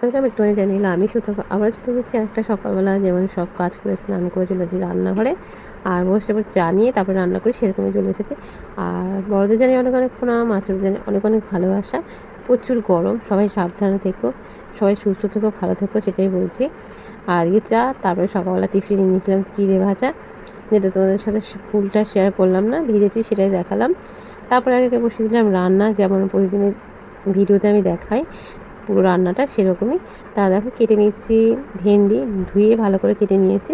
Welcome একটু জানিয়ে নিলাম আমি শুধু আবার চলে গেছি একটা সকালবেলা যেমন সব কাজ করে স্নান করে চলে এসেছি রান্নাঘরে আর বসে এবার চা নিয়ে তারপরে রান্না করে সেরকমই চলে এসেছে। আর বড়দের জানি অনেক অনেক প্রণাম, আচরণ জানি অনেক অনেক ভালোবাসা। প্রচুর গরম, সবাই সাবধানে থেকো, সবাই সুস্থ থেকো, ভালো থেকো, সেটাই বলছি। আর আজকে চা, তারপরে সকালবেলা টিফিনে নিয়েছিলাম চিড়ে ভাজা, যেটা তোমাদের সাথে ফুলটা শেয়ার করলাম না, ভেজেছি সেটাই দেখালাম। তারপরে আগে বসেছিলাম রান্না, যেমন প্রতিদিনের ভিডিওতে আমি দেখাই পুরো রান্নাটা সেরকমই। তা দেখো কেটে নিয়েছি ভেন্ডি, ধুয়ে ভালো করে কেটে নিয়েছি।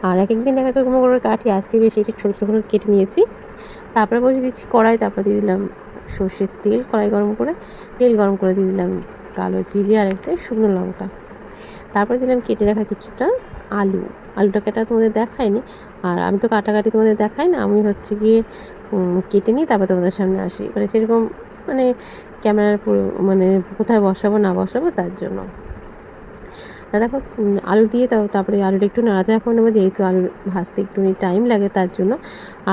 আর এক একদিন এক এক রকম করে কাটি, আজকে বেশি একটু ছোটো ছোটো করে কেটে নিয়েছি। তারপরে বসে দিচ্ছি কড়াই, তারপরে দিয়ে দিলাম সর্ষের তেল, কড়াই গরম করে তেল গরম করে দিয়ে দিলাম কালো জিরে আর একটা শুকনো লঙ্কা। তারপরে দিলাম কেটে রাখা কিছুটা আলু। আলুটা কাটা তোমাদের দেখায়নি, আর আমি তো কাটাকাটি তোমাদের দেখাই না, আমি হচ্ছে গিয়ে কেটে নিই তারপর তোমাদের সামনে আসি, মানে সেরকম মানে ক্যামেরার মানে কোথায় বসাবো না বসাবো তার জন্য। তা দেখো আলু দিয়ে তারপরে আলুটা একটু নাড়াচাড়া করে নেবো, যেহেতু আলু ভাজতে একটুখানি টাইম লাগে তার জন্য।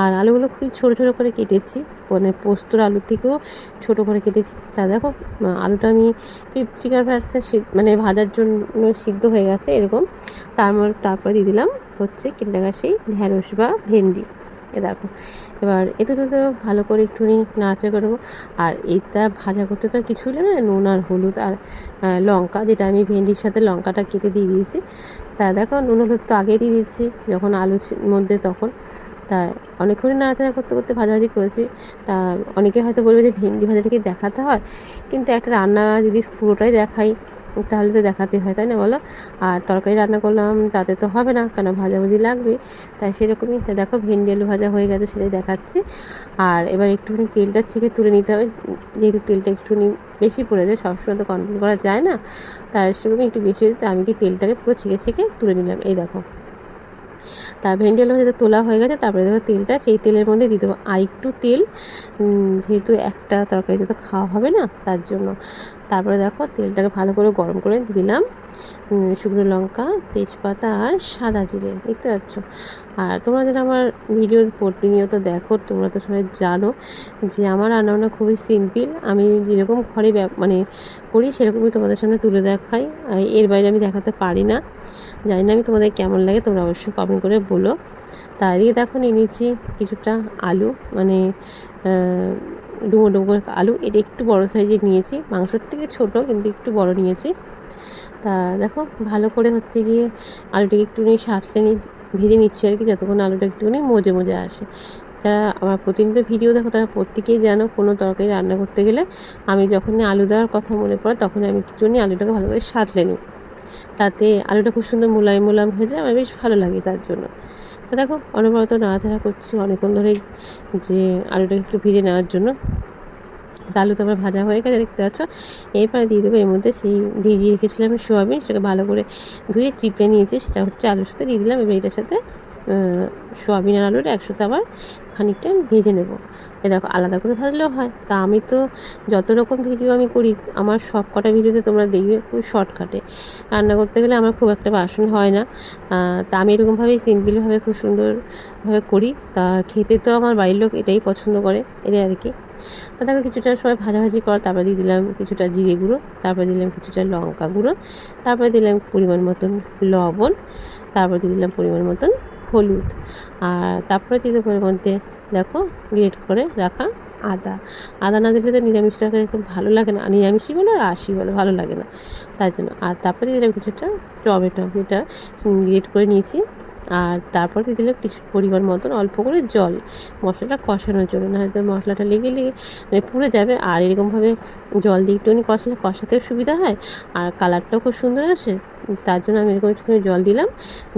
আর আলুগুলো খুবই ছোটো ছোটো করে কেটেছি, মানে পোস্তর আলুর থেকেও ছোটো করে কেটেছি। তা দেখো আলুটা আমি 50% মানে ভাজার জন্য সিদ্ধ হয়ে গেছে এরকম। তারপরে দিয়ে দিলাম হচ্ছে কেটে রাখা সেই ঢ্যাঁড়স বা ভেন্ডি। দেখো এবার এতে তো ভালো করে একটুখানি নাড়াচাড়া করবো। আর এটা ভাজা করতে তো আর কিছুই লাগে না, নুন আর হলুদ আর লঙ্কা, যেটা আমি ভেন্ডির সাথে লঙ্কাটা কেটে দিয়ে দিয়েছি। তা দেখো নুন হলুদ তো আগে দিয়ে দিয়েছি যখন আলুর মধ্যে, তখন তা অনেকক্ষণই নাড়াচাড়া করতে করতে ভাজাভাজি করেছি। তা অনেকে হয়তো বলবে যে ভেন্ডি ভাজাটাকে দেখাতে হয়, কিন্তু একটা রান্না যদি পুরোটাই দেখাই তাহলে তো দেখাতে হয়, তাই না বলো? আর তরকারি রান্না করলাম তাতে তো হবে না, কেন ভাজাভুজি লাগবে। তাই সেরকমই। তা দেখো ভেন্ডি আলু ভাজা হয়ে গেছে, সেটাই দেখাচ্ছি। আর এবার একটুখানি তেলটা ছেঁকে তুলে নিতে হবে, যেহেতু তেলটা একটুখানি বেশি পড়ে যায়, সবসময় তো কন্ট্রোল করা যায় না, তাই সেরকমই একটু বেশি হয়েছে। আমি কি তেলটাকে পুরো ছেঁকে ছেঁকে তুলে নিলাম, এই দেখো। তা ভেন্ডি আলু ভাজা তোলা হয়ে গেছে, তারপরে দেখো তেলটা সেই তেলের মধ্যে দিয়ে দেবো আর একটু তেল, যেহেতু একটা তরকারিতে তো খাওয়া হবে না তার জন্য। তারপরে দেখো তেলটাকে ভালো করে গরম করে দিলাম শুকনো লঙ্কা, তেজপাতা আর সাদা জিরে, দেখতে পাচ্ছ। আর তোমরা যারা আমার ভিডিও প্রতিনিয়ত দেখো, তোমরা তো সবাই জানো যে আমার রান্নাবান্না খুবই সিম্পল। আমি যেরকম ঘরে মানে করি সেরকমই তোমাদের সামনে তুলে দেখাই, এর বাইরে আমি দেখাতে পারি না। জানি না আমি তোমাদের কেমন লাগে, তোমরা অবশ্যই কমেন্ট করে বলো। তা এদিকে দেখো নিয়ে নিয়েছি কিছুটা আলু, মানে ডুমো ডুমো করে আলু, এটা একটু বড়ো সাইজের নিয়েছি, মাংসর থেকে ছোট কিন্তু একটু বড় নিয়েছি। তা দেখো ভালো করে হচ্ছে গিয়ে আলুটাকে একটুখানি ভেজে নিচ্ছি আর কি, যতক্ষণ আলুটা একটুখানি মজে মজে আসে। যারা আমার প্রতিনিয়ত ভিডিও দেখো তারা প্রত্যেকেই জানো কোনো তরকারি রান্না করতে গেলে আমি যখনই আলু দেওয়ার কথা মনে পড়ে তখনই আমি একটুখানি আলুটাকে ভালো করে সাঁতলে নিই, তাতে আলুটা খুব সুন্দর মোলায়েম মোলায়েম হয়ে যায়, আমার বেশ ভালো লাগে তার জন্য। তো দেখো অনবরত নাড়াচাড়া করছি অনেকক্ষণ ধরেই, যে আলুটাকে একটু ভেজে নেওয়ার জন্য। আলু তো আমার ভাজা হয়ে গেছে, দেখতে পাচ্ছ। এরপরে দিয়ে দেবো এর মধ্যে সেই ভিজিয়ে রেখেছিলাম সোয়াবিন, সেটাকে ভালো করে ধুয়ে চিপে নিয়েছি, সেটা হচ্ছে আলুর সাথে দিয়ে দিলাম। এবার এটার সাথে সোয়াবিন আর আলুটা একসাথে আবার খানিকটা ভেজে নেব। এ দেখো আলাদা করে ভাজলেও হয়। তা আমি তো যত রকম ভিডিও আমি করি, আমার সব কটা ভিডিওতে তোমরা দেখবে খুব শর্টকাটে রান্না করতে গেলে আমার খুব একটা বাসন হয় না। তা আমি এরকমভাবেই সিম্পলভাবে খুব সুন্দরভাবে করি। তা খেতে তো আমার বাড়ির লোক এটাই পছন্দ করে, এটাই আর কি। তা দেখো কিছুটা সময় ভাজাভাজি কর, তারপরে দিয়ে দিলাম কিছুটা জিরে গুঁড়ো, তারপরে দিলাম কিছুটা লঙ্কা গুঁড়ো, তারপরে দিলাম পরিমাণ মতন লবণ, তারপরে দিয়ে দিলাম পরিমাণ মতন হলুদ। আর তারপরে দিয়ে দেবো এর মধ্যে দেখো গ্রেট করে রাখা আদা। আদা না দিলে তো নিরামিষটাকে একদম ভালো লাগে না, নিরামিষই বলো আর আশি বলো ভালো লাগে না, তার জন্য। আর তারপরে দিয়ে দিলাম কিছুটা টমেটো, যেটা গ্রেট করে নিয়েছি। আর তারপর দিয়ে দিলাম কিছু পরিমাণ মতন অল্প করে জল, মশলাটা কষানোর জন্য, না হয়তো মশলাটা লেগে লেগে মানে পুড়ে যাবে। আর এরকমভাবে জল দিয়ে একটুখানি কষাতেও সুবিধা হয়, আর কালারটাও খুব সুন্দর আসে, তার জন্য আমি এরকম একটুখানি জল দিলাম,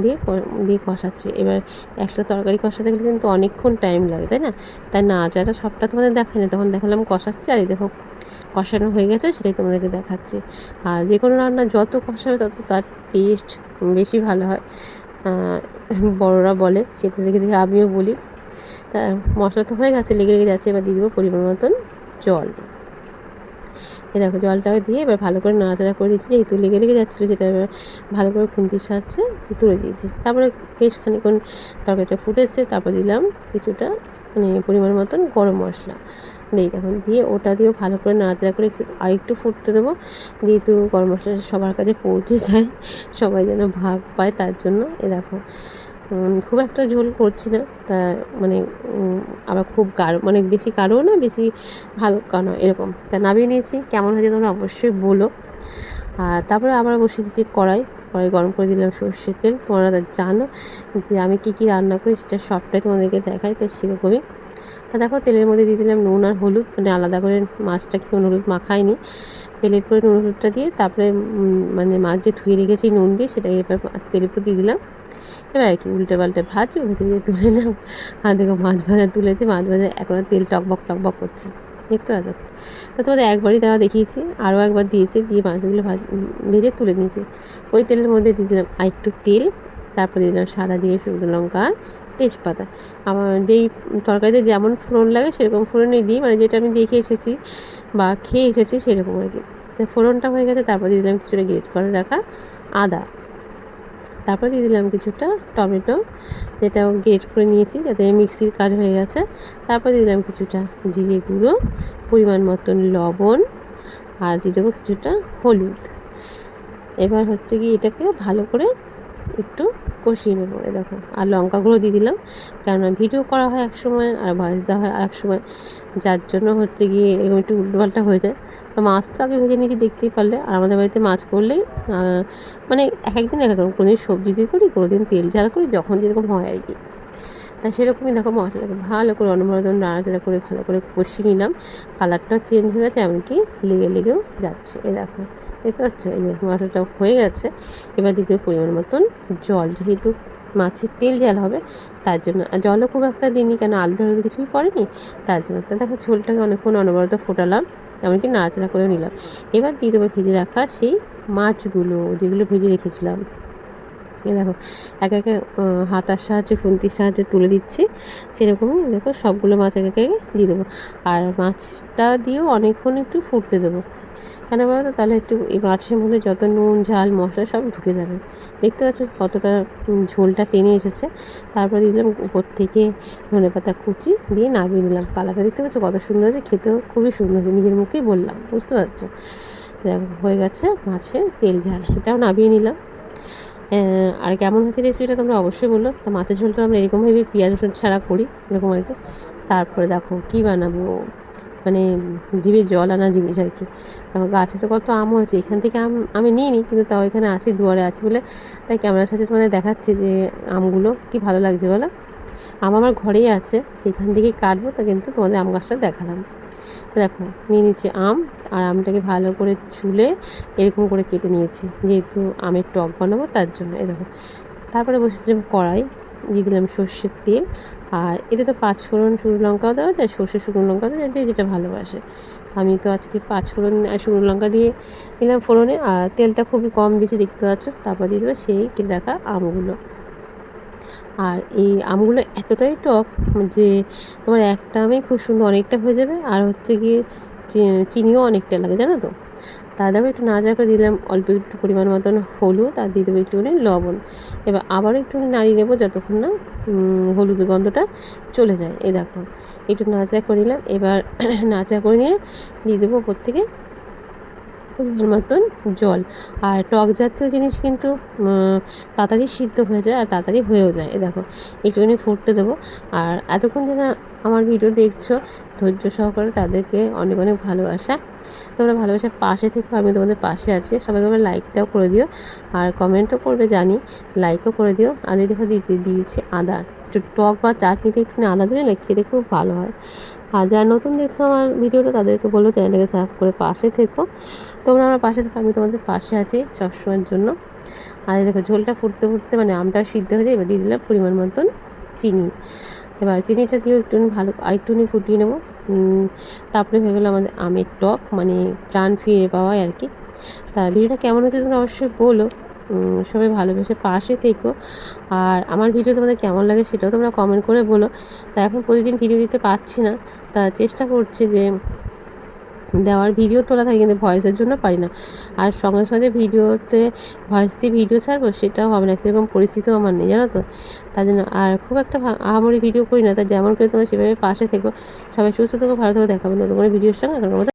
দিয়ে কষাচ্ছি। এবার একটা তরকারি কষাতে গেলে কিন্তু অনেকক্ষণ টাইম লাগে, তাই না? তাই নাড়াচাড়া সবটা তোমাদের দেখাই না, তখন দেখালাম কষাচ্ছি, আর এই দেখো কষানো হয়ে গেছে, সেটাই তোমাদেরকে দেখাচ্ছি। আর যে কোনো রান্না যত কষাবে তত তার টেস্ট বেশি ভালো হয়, বড়রা বলে, সেটা দেখে দেখে আমিও বলি। তা মশলা তো হয়ে গেছে, লেগে লেগে যাচ্ছে, এবার দিয়ে দেবো পরিমাণ মতন জল। এ দেখো জলটাকে দিয়ে এবার ভালো করে নাড়াচাড়া করে দিয়েছি, যেহেতু লেগে লেগে যাচ্ছিলো সেটা এবার ভালো করে খুন্তির সাহায্যে তুলে দিয়েছি। তারপরে বেশ খানিকক্ষণ তরকারিটা ফুটেছে, তারপর দিলাম কিছুটা মানে পরিমাণ মতন গরম মশলা, দিই, তখন দিয়ে ওটা দিয়েও ভালো করে নাড়াচাড়া করে আরেকটু ফুটতে দেবো, যেহেতু গরম মশলা সবার কাছে পৌঁছে যায়, সবাই যেন ভাগ পায় তার জন্য। দেখো খুব একটা ঝোল করছি না, তা মানে আবার খুব গাঢ় মানে বেশি গাঢ়ও না বেশি হালকা নয়, এরকম। তা নামিয়ে নিয়েছি, কেমন হয়েছে তোমরা অবশ্যই বলো। আর তারপরে আবার বসিয়ে দিচ্ছি কড়াই গরম করে দিলাম সর্ষের তেল। তোমরা জানো যে আমি কী কী রান্না করি সেটা সবটাই তোমাদেরকে দেখাই, তাই সেরকমই। তা দেখো তেলের মধ্যে দিয়ে দিলাম নুন আর হলুদ, মানে আলাদা করে মাছটাকে নুন হলুদ মাখাইনি, তেলের পরে নুন হলুদটা দিয়ে তারপরে মানে মাছ যে ধুয়ে রেখেছি নুন দিয়ে সেটাকে এবার তেলের উপর দিয়ে দিলাম। এবার আর কি উল্টে পাল্টে ভাজি ওখান থেকে তুলে নাও। আর দেখো মাছ ভাজা তুলেছি, মাছ ভাজা এখন তেল টকবক টকবক করছে, দেখতে পাচ্ছ। তো তোমাদের একবারই দেওয়া দেখিয়েছি, আরও একবার দিয়েছি, দিয়ে মাছগুলো ভেজে তুলে নিয়েছি। ওই তেলের মধ্যে দিয়ে দিলাম আর একটু তেল, তারপরে দিলাম সাদা দিয়ে শুকনো লঙ্কা আর তেজপাতা। আমার যেই তরকারিতে যেমন ফোড়ন লাগে সেরকম ফোড়নই দিই, মানে যেটা আমি দেখে এসেছি বা খেয়ে এসেছি সেরকম আর কি। তো ফোড়নটা হয়ে গেছে, তারপর দিয়ে দিলাম কিছুটা গ্রেট করে রাখা আদা, তারপর দিয়ে দিলাম কিছুটা টমেটো, যেটাও গ্রেট করে নিয়েছি যাতে মিক্সির কাজ হয়ে গেছে। তারপর দিয়ে দিলাম কিছুটা জিরে গুঁড়ো, পরিমাণ মতন লবণ, আর দিয়ে দেবো কিছুটা হলুদ। এবার হচ্ছে কি এটাকে ভালো করে একটু কষিয়ে নেবো। দেখো আর লঙ্কা গুঁড়ো দিয়ে দিলাম, কেননা ভিডিও করা হয় এক সময় আর ভয়েস দেওয়া হয় আর এক সময়, যার জন্য হচ্ছে গিয়ে এরকম একটু উল্টোপাল্টা হয়ে যায়। তো মাছ তো আগে ভেজে নিয়েছি দেখতেই পারলে। আর আমাদের বাড়িতে মাছ করলেই মানে এক একদিন এক এক রকম, কোনোদিন সবজি দিয়ে করি, কোনোদিন তেল ঝাল করি, যখন যেরকম হয় আর কি। তা সেরকমই দেখো মশলাটাকে ভালো করে অনবরত নাড়াচাড়া করে ভালো করে কষিয়ে নিলাম। কালারটাও চেঞ্জ হয়ে গেছে, এমনকি লেগেও যাচ্ছে। দেখো দেখতে পাচ্ছ, এই যে মশলাটা হয়ে গেছে। এবার দিতে পরিমাণ মতন জল, যেহেতু মাছের তেল ঝাল হবে তার জন্য। আর জলও খুব একটা দিইনি, কেন আলু টালু কিছুই পড়েনি তার জন্য। তা দেখো ঝোলটাকে অনেকক্ষণ অনবরত ফোটালাম, এমনকি নাড়াচাড়া করে নিলাম। এবার দিয়ে দেবো ভেজে রাখা সেই মাছগুলো, যেগুলো ভেজে রেখেছিলাম। দেখো একে একে হাতার সাহায্যে খুন্তির সাহায্যে তুলে দিচ্ছি, সেরকমই দেখো সবগুলো মাছ একে একে দিয়ে দেবো। আর মাছটা দিয়েও অনেকক্ষণ একটু ফুটতে দেবো, কেন বলো তো, তাহলে একটু এই মাছের মধ্যে যত নুন ঝাল মশলা সব ঢুকে যাবে। দেখতে পাচ্ছ কতটা ঝোলটা টেনে এসেছে। তারপর দিলাম উপর থেকে ধনেপাতা কুচি, দিয়ে নামিয়ে নিলাম। কালারটা দেখতে পাচ্ছ কত সুন্দর হয়েছে, খেতেও খুবই সুন্দর হয়েছে, নিজের মুখেই বললাম, বুঝতে পারছো। দেখো হয়ে গেছে মাছের তেল ঝাল, এটাও নামিয়ে নিলাম। আর কেমন হয়েছে রেসিপিটা তোমরা অবশ্যই বলো। তো মাছের ঝোলটা আমরা এরকমভাবে পেঁয়াজ রসুন ছাড়া করি, এরকম আর কি। তারপরে দেখো কী বানাবো, মানে জিভে জল আনা জিনিস আর কি। দেখো গাছে তো কত আম হয়েছে, এখান থেকে আমি নিইনি, কিন্তু তাও এখানে আছি, দুয়ারে আছি বলে তাই ক্যামেরার সাথে তোমাদের দেখাচ্ছি যে আমগুলো কি ভালো লাগছে বলো। আম আমার ঘরেই আছে, সেখান থেকেই কাটবো, তা কিন্তু তোমাদের আম গাছটা দেখালাম। দেখো নিয়ে নিচ্ছি আম, আর আমটাকে ভালো করে ছুলে এরকম করে কেটে নিয়েছি, যেহেতু আমের টক বানাবো তার জন্য। দেখো তারপরে বসেছিলাম কড়াই, দিয়ে দিলাম সর্ষের তেল। আর এতে তো পাঁচফোড়ন শুকনো লঙ্কাও দেওয়া যায়, সর্ষে শুকনো লঙ্কা দেওয়া যায়, যেটা ভালোবাসে। আমি তো আজকে পাঁচফোড়ন আর শুকনো লঙ্কা দিয়ে দিলাম ফোড়নে, আর তেলটা খুবই কম দিয়েছি দেখতে পাচ্ছ। তারপর দিয়ে দেবো সেই কেটে রাখা আমগুলো। আর এই আমগুলো এতটাই টক যে তোমার একটা আমে খুব সুন্দর অনেকটা হয়ে যাবে, আর হচ্ছে গিয়ে চিনিও অনেকটা লাগে, জানো তো। তা দেখো একটু নাড়াচাড়া করে দিলাম অল্প একটু পরিমাণ মতন হলুদ, আর দিয়ে দেবো একটুখানি লবণ। এবার আবারও একটুখানি নাড়িয়ে নেবো যতক্ষণ না হলুদের গন্ধটা চলে যায়। দেখো একটু নাড়াচাড়া করে নিলাম। এবার নাড়াচাড়া করে নিয়ে দিয়ে দেবো ওপর থেকে পরিমাণ মতন জল। আর টক জাতীয় জিনিস কিন্তু তাড়াতাড়ি সিদ্ধ হয়ে যায় আর তাড়াতাড়ি হয়েও যায়। দেখো একটুখানি ফুটতে দেবো। আর এতক্ষণ যারা আমার ভিডিও দেখছো ধৈর্য সহকারে, তাদেরকে অনেক অনেক ভালোবাসা। তোমরা ভালোবাসার পাশে থেকে আমি তোমাদের পাশে আছি। সবাইকে আমার লাইকটাও করে দিও, আর কমেন্টও করবে জানি, লাইকও করে দিও। আর দেখো দিয়েছি আদা, একটু টক বা চাটনিতে একটুখানি আদা দিলে না খেতে খুব ভালো হয়। আর যারা নতুন দেখছো আমার ভিডিওটা তাদেরকে বলবো চ্যানেলটাকে সাবস্ক্রাইব করে পাশে থেকো। তোমরা আমার পাশে থেকো, আমি তোমাদের পাশে আছি সবসময়ের জন্য। আর দেখো ঝোলটা ফুটতে ফুটতে মানে আমটা সিদ্ধ হয়ে যায়। এবার দিয়ে দিলাম পরিমাণ মতন চিনি। এবার চিনিটা দিয়েও একটুখানি ভালো আরেকটুখানি ফুটিয়ে নেবো। তারপরে হয়ে গেলো আমাদের আমের টক, মানে প্রাণ ফিরে পাওয়াই আর কি। তা ভিডিওটা কেমন হচ্ছে তোমরা অবশ্যই বলো। সবাই ভালোবেসে পাশে থেকো। আর আমার ভিডিও তোমাদের কেমন লাগে সেটাও তোমরা কমেন্ট করে বলো। তা এখন প্রতিদিন ভিডিও দিতে পারছি না, তা চেষ্টা করছি যে দেওয়ার ভিডিও তোলা থাকে, কিন্তু ভয়েসের জন্য পারি না। আর সঙ্গে সঙ্গে ভিডিওতে ভয়েস দিয়ে ভিডিও ছাড়বো সেটাও হবে না, সেরকম পরিস্থিতিও আমার নেই, জানো তো। তার জন্য আর খুব একটা আহামরি ভিডিও করি না, তাই যেমন করে তোমরা সেভাবে পাশে থেকো। সবাই সুস্থ থেকো, ভালো থেকো, দেখাবো নতুন কোনো ভিডিওর সঙ্গে। এখনকার মতো